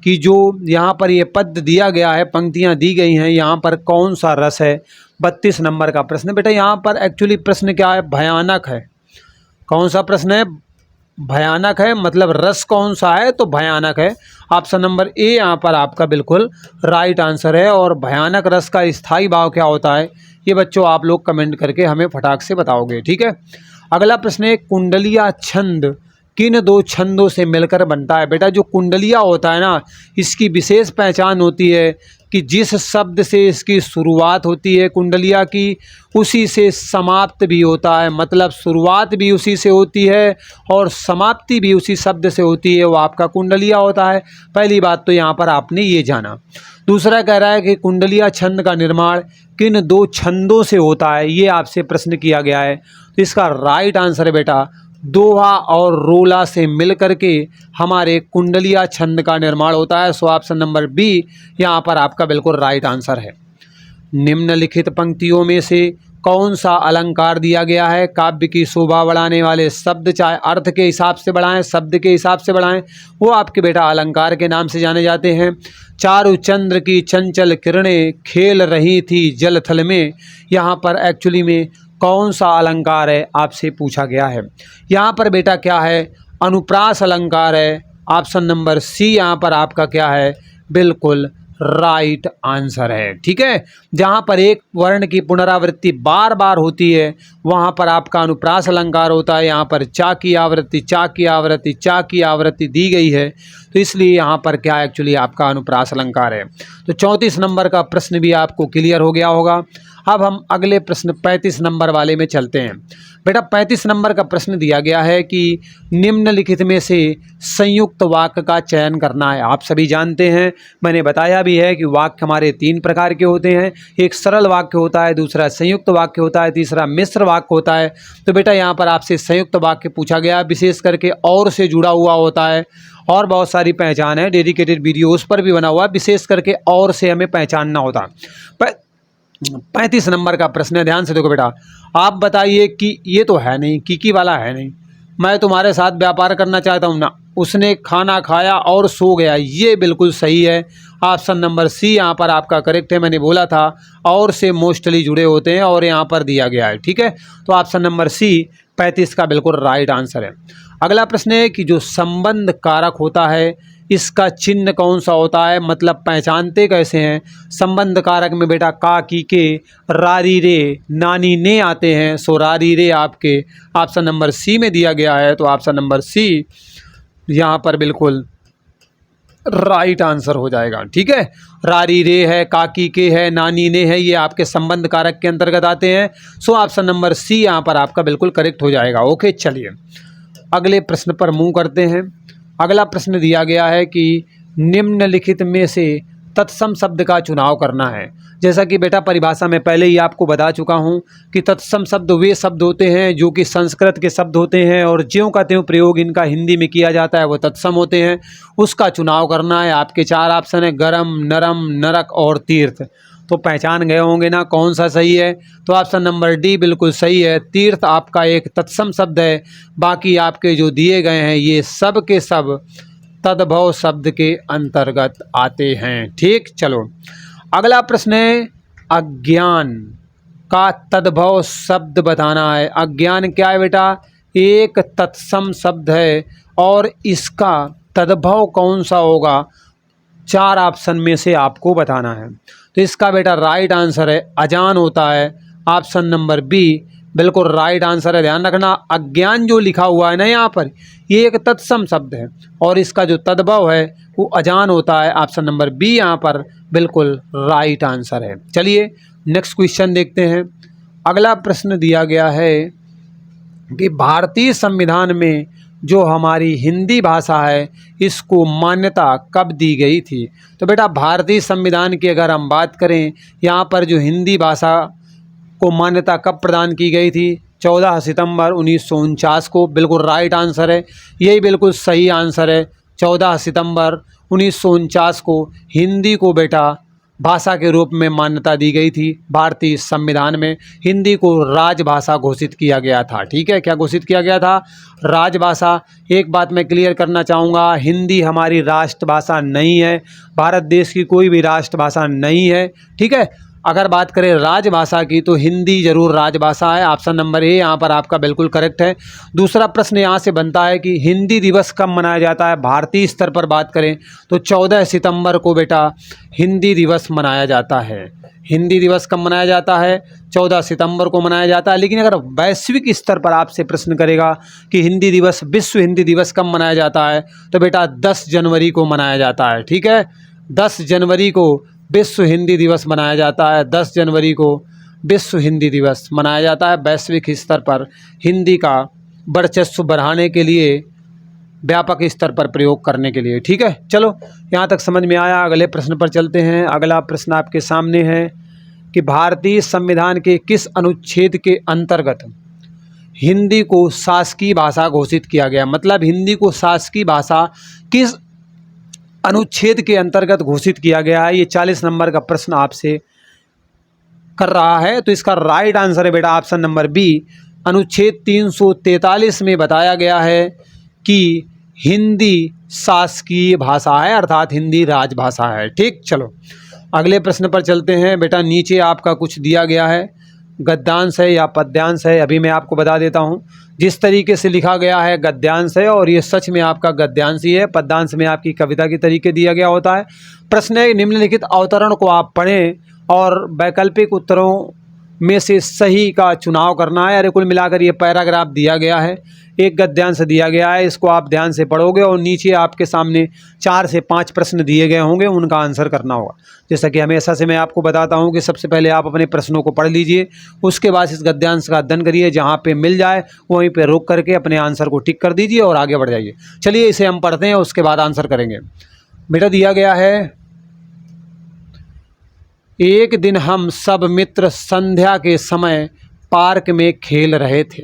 कि जो यहाँ पर ये पद दिया गया है, पंक्तियाँ दी गई हैं, यहाँ पर कौन सा रस है? 32 नंबर का प्रश्न बेटा। यहाँ पर एक्चुअली प्रश्न क्या है? भयानक है। कौन सा प्रश्न है? भयानक है, मतलब रस कौन सा है? तो भयानक है। ऑप्शन नंबर ए यहाँ पर आपका बिल्कुल राइट आंसर है। और भयानक रस का स्थायी भाव क्या होता है, ये बच्चों आप लोग कमेंट करके हमें फटाक से बताओगे। ठीक है, अगला प्रश्न है, कुंडलिया छंद किन 2 छंदों से मिलकर बनता है? बेटा जो कुंडलिया होता है ना, इसकी विशेष पहचान होती है कि जिस शब्द से इसकी शुरुआत होती है कुंडलिया की, उसी से समाप्त भी होता है। मतलब शुरुआत भी उसी से होती है और समाप्ति भी उसी शब्द से होती है, वो आपका कुंडलिया होता है। पहली बात तो यहाँ पर आपने ये जाना। दूसरा कह रहा है कि कुंडलिया छंद का निर्माण किन 2 छंदों से होता है, ये आपसे प्रश्न किया गया है। तो इसका राइट आंसर है बेटा, दोहा और रोला से मिल करके हमारे कुंडलिया छंद का निर्माण होता है। सो ऑप्शन नंबर बी यहाँ पर आपका बिल्कुल राइट आंसर है। निम्नलिखित पंक्तियों में से कौन सा अलंकार दिया गया है? काव्य की शोभा बढ़ाने वाले शब्द, चाहे अर्थ के हिसाब से बढ़ाएं, शब्द के हिसाब से बढ़ाएं, वो आपके बेटा अलंकार के नाम से जाने जाते हैं। चारु चंद्र की चंचल किरणें खेल रही थी जल थल में, यहाँ पर एक्चुअली में कौन सा अलंकार है आपसे पूछा गया है। यहाँ पर बेटा क्या है? अनुप्रास अलंकार है। ऑप्शन नंबर सी यहाँ पर आपका क्या है? बिल्कुल राइट आंसर है। ठीक है, जहाँ पर एक वर्ण की पुनरावृत्ति बार बार होती है वहाँ पर आपका अनुप्रास अलंकार होता है। यहाँ पर चा की आवृत्ति, चा की आवृत्ति, चा की आवृत्ति दी गई है, तो इसलिए यहाँ पर क्या एक्चुअली आपका अनुप्रास अलंकार है। तो 34 नंबर का प्रश्न भी आपको क्लियर हो गया होगा। अब हम अगले प्रश्न 35 नंबर वाले में चलते हैं। बेटा 35 नंबर का प्रश्न दिया गया है कि निम्नलिखित में से संयुक्त वाक्य का चयन करना है। आप सभी जानते हैं, मैंने बताया भी है कि वाक्य हमारे 3 प्रकार के होते हैं। एक सरल वाक्य होता है, दूसरा संयुक्त वाक्य होता है, तीसरा मिश्र वाक्य होता है। तो बेटा यहाँ पर आपसे संयुक्त वाक्य पूछा गया, विशेष करके और से जुड़ा हुआ होता है। और बहुत सारी पहचान है, डेडिकेटेड वीडियो उस पर भी बना हुआ है, विशेष करके और से हमें पहचानना होता है। 35 नंबर का प्रश्न है, ध्यान से देखो बेटा। आप बताइए कि ये तो है नहीं, की वाला है नहीं, मैं तुम्हारे साथ व्यापार करना चाहता हूँ ना, उसने खाना खाया और सो गया, ये बिल्कुल सही है। ऑप्शन नंबर सी यहाँ पर आपका करेक्ट है। मैंने बोला था और से मोस्टली जुड़े होते हैं और यहाँ पर दिया गया है। ठीक है, तो ऑप्शन नंबर सी 35 का बिल्कुल राइट आंसर है। अगला प्रश्न है कि जो संबंध कारक होता है इसका चिन्ह कौन सा होता है, मतलब पहचानते कैसे हैं? संबंध कारक में बेटा का, की, के, रारी, रे, नानी, ने आते हैं। सो रारी, रे आपके ऑप्शन नंबर सी में दिया गया है, तो ऑप्शन नंबर सी यहाँ पर बिल्कुल राइट आंसर हो जाएगा। ठीक है, रारी, रे है, काकी, के है, नानी, ने है, ये आपके संबंध कारक के अंतर्गत आते हैं। सो ऑप्शन नंबर सी यहाँ पर आपका बिल्कुल करेक्ट हो जाएगा। ओके, चलिए अगले प्रश्न पर मूव करते हैं। अगला प्रश्न दिया गया है कि निम्नलिखित में से तत्सम शब्द का चुनाव करना है। जैसा कि बेटा परिभाषा में पहले ही आपको बता चुका हूं कि तत्सम शब्द वे शब्द होते हैं जो कि संस्कृत के शब्द होते हैं और ज्यों का त्यों प्रयोग इनका हिंदी में किया जाता है, वो तत्सम होते हैं। उसका चुनाव करना है। आपके 4 ऑप्शन है, गरम, नरम, नरक और तीर्थ। तो पहचान गए होंगे ना कौन सा सही है। तो ऑप्शन नंबर डी बिल्कुल सही है। तीर्थ आपका एक तत्सम शब्द है, बाकी आपके जो दिए गए हैं ये सब के सब तद्भव शब्द के अंतर्गत आते हैं। ठीक, चलो अगला प्रश्न है, अज्ञान का तद्भव शब्द बताना है। अज्ञान क्या है बेटा? एक तत्सम शब्द है और इसका तद्भव कौन सा होगा? 4 ऑप्शन में से आपको बताना है। तो इसका बेटा राइट आंसर है अजान होता है। ऑप्शन नंबर बी बिल्कुल राइट आंसर है। ध्यान रखना, अज्ञान जो लिखा हुआ है ना यहाँ पर, ये एक तत्सम शब्द है और इसका जो तद्भव है वो अजान होता है। ऑप्शन नंबर बी यहाँ पर बिल्कुल राइट आंसर है। चलिए नेक्स्ट क्वेश्चन देखते हैं। अगला प्रश्न दिया गया है कि भारतीय संविधान में जो हमारी हिंदी भाषा है इसको मान्यता कब दी गई थी? तो बेटा भारतीय संविधान की अगर हम बात करें, यहाँ पर जो हिंदी भाषा को मान्यता कब प्रदान की गई थी? 14 सितंबर 1949 को। बिल्कुल राइट आंसर है, यही बिल्कुल सही आंसर है। 14 सितंबर 1949 को हिंदी को बेटा भाषा के रूप में मान्यता दी गई थी। भारतीय संविधान में हिंदी को राजभाषा घोषित किया गया था। ठीक है, क्या घोषित किया गया था? राजभाषा। एक बात मैं क्लियर करना चाहूँगा, हिंदी हमारी राष्ट्रभाषा नहीं है, भारत देश की कोई भी राष्ट्रभाषा नहीं है। ठीक है, अगर बात करें राजभाषा की तो हिंदी जरूर राजभाषा है। ऑप्शन नंबर ए यहाँ पर आपका बिल्कुल करेक्ट है। दूसरा प्रश्न यहाँ से बनता है कि हिंदी दिवस कब मनाया जाता है? भारतीय स्तर पर बात करें तो 14 सितंबर को बेटा हिंदी दिवस मनाया जाता है। हिंदी दिवस कब मनाया जाता है? 14 सितंबर को मनाया जाता है। लेकिन अगर वैश्विक स्तर पर आपसे प्रश्न करेगा कि हिंदी दिवस, विश्व हिंदी दिवस कब मनाया जाता है, तो बेटा 10 जनवरी को मनाया जाता है। ठीक है, 10 जनवरी को विश्व हिंदी दिवस मनाया जाता है। 10 जनवरी को विश्व हिंदी दिवस मनाया जाता है। वैश्विक स्तर पर हिंदी का वर्चस्व बढ़ाने के लिए, व्यापक स्तर पर प्रयोग करने के लिए। ठीक है, चलो यहाँ तक समझ में आया। अगले प्रश्न पर चलते हैं। अगला प्रश्न आपके सामने है कि भारतीय संविधान के किस अनुच्छेद के अंतर्गत हिंदी को शासकीय भाषा घोषित किया गया? मतलब हिंदी को शासकीय भाषा किस अनुच्छेद के अंतर्गत घोषित किया गया है? ये 40 नंबर का प्रश्न आपसे कर रहा है। तो इसका राइट आंसर है बेटा ऑप्शन नंबर बी, अनुच्छेद 343 में बताया गया है कि हिंदी शासकीय भाषा है, अर्थात हिंदी राजभाषा है। ठीक, चलो अगले प्रश्न पर चलते हैं। बेटा नीचे आपका कुछ दिया गया है, गद्यांश है या पद्यांश है, अभी मैं आपको बता देता हूँ। जिस तरीके से लिखा गया है गद्यांश है और ये सच में आपका गद्यांश ही है। पद्यांश में आपकी कविता के तरीके दिया गया होता है। प्रश्न है, निम्नलिखित अवतरण को आप पढ़ें और वैकल्पिक उत्तरों में से सही का चुनाव करना है। अरे कुल मिलाकर ये पैराग्राफ दिया गया है, एक गद्यांश दिया गया है, इसको आप ध्यान से पढ़ोगे और नीचे आपके सामने 4 से 5 प्रश्न दिए गए होंगे, उनका आंसर करना होगा। जैसा कि हमेशा से मैं आपको बताता हूं कि सबसे पहले आप अपने प्रश्नों को पढ़ लीजिए, उसके बाद इस गद्यांश का अध्ययन करिए, जहां पे मिल जाए वहीं पे रोक करके अपने आंसर को टिक कर दीजिए और आगे बढ़ जाइए। चलिए इसे हम पढ़ते हैं, उसके बाद आंसर करेंगे। बेटा दिया गया है, एक दिन हम सब मित्र संध्या के समय पार्क में खेल रहे थे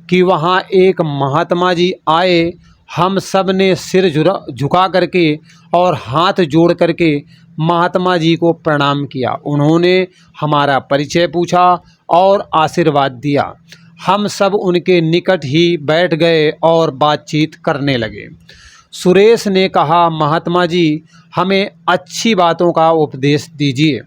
कि वहाँ एक महात्मा जी आए। हम सब ने सिर झुका करके और हाथ जोड़ करके महात्मा जी को प्रणाम किया। उन्होंने हमारा परिचय पूछा और आशीर्वाद दिया। हम सब उनके निकट ही बैठ गए और बातचीत करने लगे। सुरेश ने कहा, महात्मा जी हमें अच्छी बातों का उपदेश दीजिए।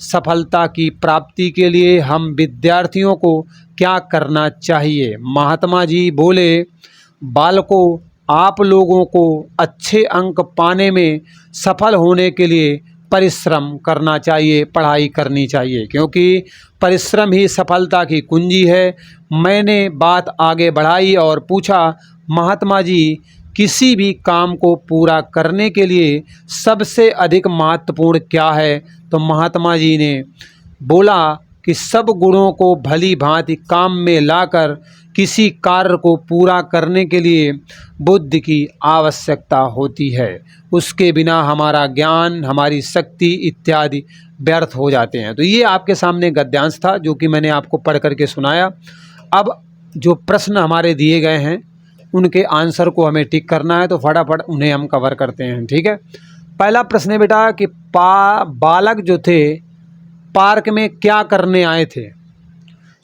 सफलता की प्राप्ति के लिए हम विद्यार्थियों को क्या करना चाहिए? महात्मा जी बोले, बालकों आप लोगों को अच्छे अंक पाने में सफल होने के लिए परिश्रम करना चाहिए, पढ़ाई करनी चाहिए, क्योंकि परिश्रम ही सफलता की कुंजी है। मैंने बात आगे बढ़ाई और पूछा, महात्मा जी किसी भी काम को पूरा करने के लिए सबसे अधिक महत्वपूर्ण क्या है? तो महात्मा जी ने बोला कि सब गुणों को भली भांति काम में लाकर किसी कार्य को पूरा करने के लिए बुद्धि की आवश्यकता होती है। उसके बिना हमारा ज्ञान, हमारी शक्ति इत्यादि व्यर्थ हो जाते हैं। तो ये आपके सामने गद्यांश था जो कि मैंने आपको पढ़ करके सुनाया। अब जो प्रश्न हमारे दिए गए हैं उनके आंसर को हमें टिक करना है, तो फटाफट उन्हें हम कवर करते हैं। ठीक है, पहला प्रश्न है बेटा कि बालक जो थे पार्क में क्या करने आए थे।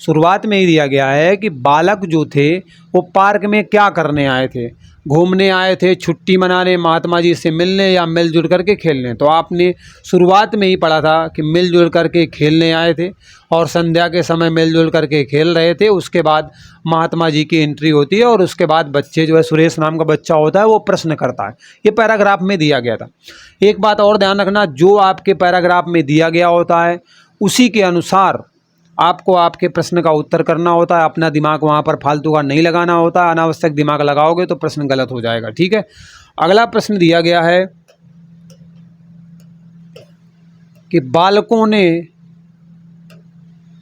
शुरुआत में ही दिया गया है कि बालक जो थे वो पार्क में क्या करने आए थे, घूमने आए थे, छुट्टी मनाने, महात्मा जी से मिलने, या मिलजुल करके खेलने। तो आपने शुरुआत में ही पढ़ा था कि मिलजुल करके खेलने आए थे और संध्या के समय मिलजुल करके खेल रहे थे। उसके बाद महात्मा जी की एंट्री होती है और उसके बाद बच्चे जो है, सुरेश नाम का बच्चा होता है, वो प्रश्न करता है। ये पैराग्राफ में दिया गया था। एक बात और ध्यान रखना, जो आपके पैराग्राफ में दिया गया होता है उसी के अनुसार आपको आपके प्रश्न का उत्तर करना होता है। अपना दिमाग वहाँ पर फालतू का नहीं लगाना होता, अनावश्यक दिमाग लगाओगे तो प्रश्न गलत हो जाएगा। ठीक है, अगला प्रश्न दिया गया है कि बालकों ने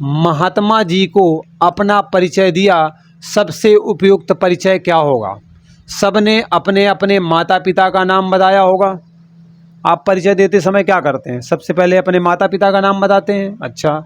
महात्मा जी को अपना परिचय दिया, सबसे उपयुक्त परिचय क्या होगा। सबने अपने अपने माता पिता का नाम बताया होगा। आप परिचय देते समय क्या करते हैं, सबसे पहले अपने माता पिता का नाम बताते हैं। अच्छा,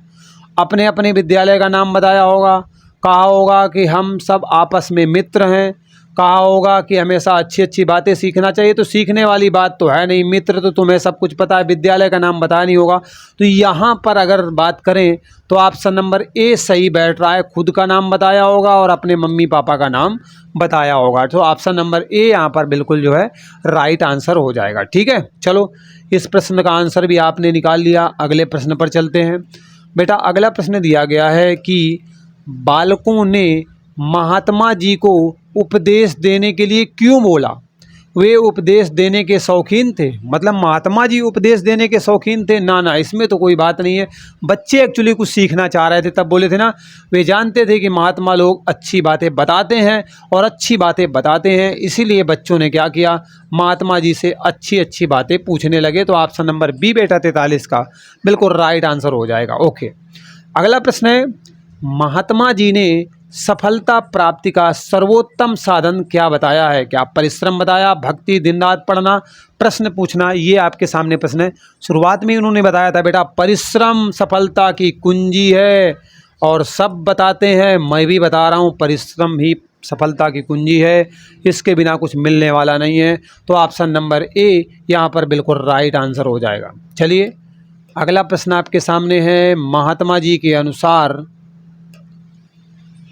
अपने अपने विद्यालय का नाम बताया होगा, कहा होगा कि हम सब आपस में मित्र हैं, कहा होगा कि हमेशा अच्छी अच्छी बातें सीखना चाहिए। तो सीखने वाली बात तो है नहीं, मित्र तो तुम्हें सब कुछ पता है, विद्यालय का नाम बताया नहीं होगा। तो यहाँ पर अगर बात करें तो ऑप्शन नंबर ए सही बैठ रहा है, खुद का नाम बताया होगा और अपने मम्मी पापा का नाम बताया होगा। तो ऑप्शन नंबर ए यहाँ पर बिल्कुल जो है राइट आंसर हो जाएगा। ठीक है, चलो इस प्रश्न का आंसर भी आपने निकाल लिया। अगले प्रश्न पर चलते हैं। बेटा अगला प्रश्न दिया गया है कि बालकों ने महात्मा जी को उपदेश देने के लिए क्यों बोला। वे उपदेश देने के शौकीन थे, मतलब महात्मा जी उपदेश देने के शौकीन थे ना, इसमें तो कोई बात नहीं है। बच्चे एक्चुअली कुछ सीखना चाह रहे थे, तब बोले थे ना। वे जानते थे कि महात्मा लोग अच्छी बातें बताते हैं और अच्छी बातें बताते हैं, इसीलिए बच्चों ने क्या किया, महात्मा जी से अच्छी अच्छी बातें पूछने लगे। तो ऑप्शन नंबर बी बेटा 43 का बिल्कुल राइट आंसर हो जाएगा। ओके, अगला प्रश्न है, महात्मा जी ने सफलता प्राप्ति का सर्वोत्तम साधन क्या बताया है। क्या परिश्रम बताया, भक्ति, दिन रात पढ़ना, प्रश्न पूछना। ये आपके सामने प्रश्न है। शुरुआत में उन्होंने बताया था बेटा परिश्रम सफलता की कुंजी है, और सब बताते हैं, मैं भी बता रहा हूँ, परिश्रम ही सफलता की कुंजी है, इसके बिना कुछ मिलने वाला नहीं है। तो ऑप्शन नंबर ए यहाँ पर बिल्कुल राइट आंसर हो जाएगा। चलिए अगला प्रश्न आपके सामने है, महात्मा जी के अनुसार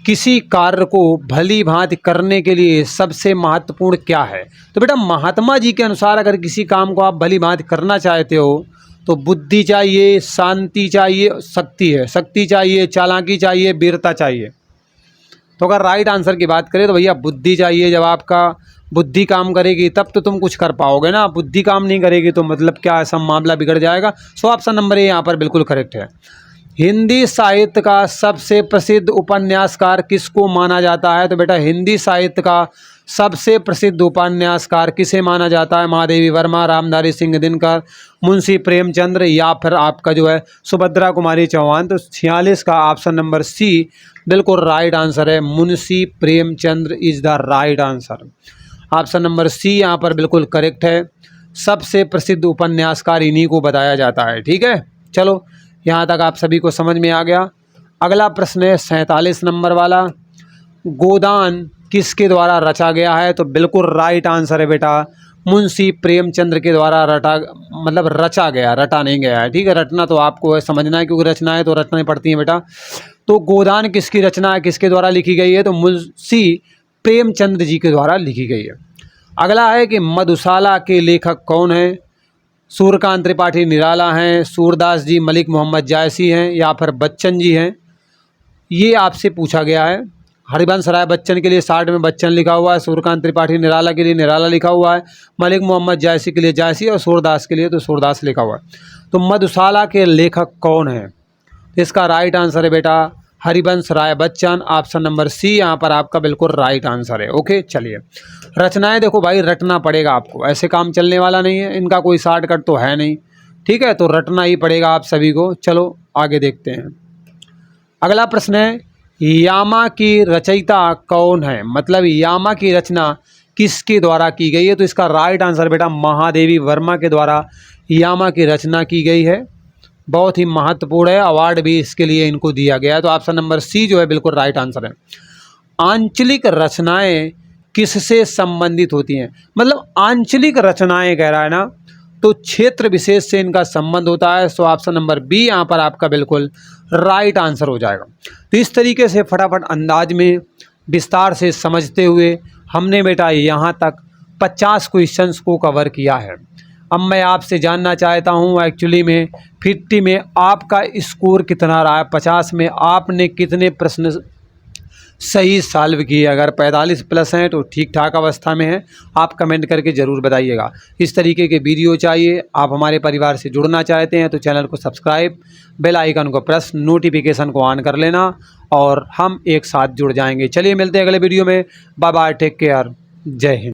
किसी कार्य को भली भांति करने के लिए सबसे महत्वपूर्ण क्या है। तो बेटा महात्मा जी के अनुसार अगर किसी काम को आप भली भांति करना चाहते हो तो बुद्धि चाहिए, शांति चाहिए, शक्ति चाहिए, चालाकी चाहिए, वीरता चाहिए। तो अगर राइट आंसर की बात करें तो भैया बुद्धि चाहिए। जब आपका बुद्धि काम करेगी तब तो तुम कुछ कर पाओगे ना, बुद्धि काम नहीं करेगी तो मतलब क्या है, सब मामला बिगड़ जाएगा। सो ऑप्शन नंबर ए यहाँ पर बिल्कुल करेक्ट है। हिंदी साहित्य का सबसे प्रसिद्ध उपन्यासकार किसको माना जाता है। तो बेटा हिंदी साहित्य का सबसे प्रसिद्ध उपन्यासकार किसे माना जाता है। महादेवी वर्मा, रामधारी सिंह दिनकर, मुंशी प्रेमचंद्र, या फिर आपका जो है सुभद्रा कुमारी चौहान। तो 46 का ऑप्शन नंबर सी बिल्कुल राइट आंसर है, Munshi Premchandra is the right answer. Option number C यहाँ पर बिल्कुल करेक्ट है, सबसे प्रसिद्ध उपन्यासकार इन्हीं को बताया जाता है। ठीक है, चलो यहाँ तक आप सभी को समझ में आ गया। अगला प्रश्न है 47 नंबर वाला, गोदान किसके द्वारा रचा गया है। तो बिल्कुल राइट आंसर है बेटा, मुंशी प्रेमचंद्र के द्वारा रचा गया, रटा नहीं गया है। ठीक है, रटना तो आपको समझना है, क्योंकि रचना है तो रटना ही पड़ती है बेटा। तो गोदान किसकी रचना है, किसके द्वारा लिखी गई है। तो मुंशी प्रेमचंद्र जी के द्वारा लिखी गई है। अगला है कि मधुशाला के लेखक कौन हैं। सूर्यकांत त्रिपाठी निराला हैं, सूरदास जी मलिक मोहम्मद जायसी हैं, या फिर बच्चन जी हैं। ये आपसे पूछा गया है। हरिवंश राय बच्चन के लिए 60 में बच्चन लिखा हुआ है, सूर्यकांत त्रिपाठी निराला के लिए निराला लिखा हुआ है, मलिक मोहम्मद जायसी के लिए जायसी, और सूरदास के लिए तो सूरदास लिखा हुआ है। तो मधुशाला के लेखक कौन है। इसका राइट आंसर है बेटा Harivansh Rai Bachchan. Option number C यहाँ पर आपका बिल्कुल राइट आंसर है। ओके, चलिए रचनाएं देखो भाई, रटना पड़ेगा आपको, ऐसे काम चलने वाला नहीं है, इनका कोई शॉर्टकट तो है नहीं। ठीक है, तो रटना ही पड़ेगा आप सभी को। चलो आगे देखते हैं। अगला प्रश्न है, यामा की रचयिता कौन है, मतलब यामा की रचना किसके द्वारा की गई है। तो इसका राइट आंसर बेटा महादेवी वर्मा के द्वारा यामा की रचना की गई है। बहुत ही महत्वपूर्ण है, अवार्ड भी इसके लिए इनको दिया गया है। तो ऑप्शन नंबर सी जो है बिल्कुल राइट आंसर है। आंचलिक रचनाएं किससे संबंधित होती हैं, मतलब आंचलिक रचनाएं कह रहा है ना, तो क्षेत्र विशेष से इनका संबंध होता है। सो ऑप्शन नंबर बी यहाँ पर आपका बिल्कुल राइट आंसर हो जाएगा। तो इस तरीके से फटाफट अंदाज में विस्तार से समझते हुए हमने बेटा यहाँ तक 50 क्वेश्चंस को कवर किया है। अब मैं आपसे जानना चाहता हूँ एक्चुअली में 50 में आपका स्कोर कितना रहा है, 50 में आपने कितने प्रश्न सही सॉल्व किए। अगर 45 प्लस हैं तो ठीक ठाक अवस्था में है, आप कमेंट करके ज़रूर बताइएगा। इस तरीके के वीडियो चाहिए, आप हमारे परिवार से जुड़ना चाहते हैं तो चैनल को सब्सक्राइब, बेल आइकन को प्रेस, नोटिफिकेशन को ऑन कर लेना और हम एक साथ जुड़ जाएंगे। चलिए मिलते हैं अगले वीडियो में। बाय बाय, टेक केयर, जय हिंद।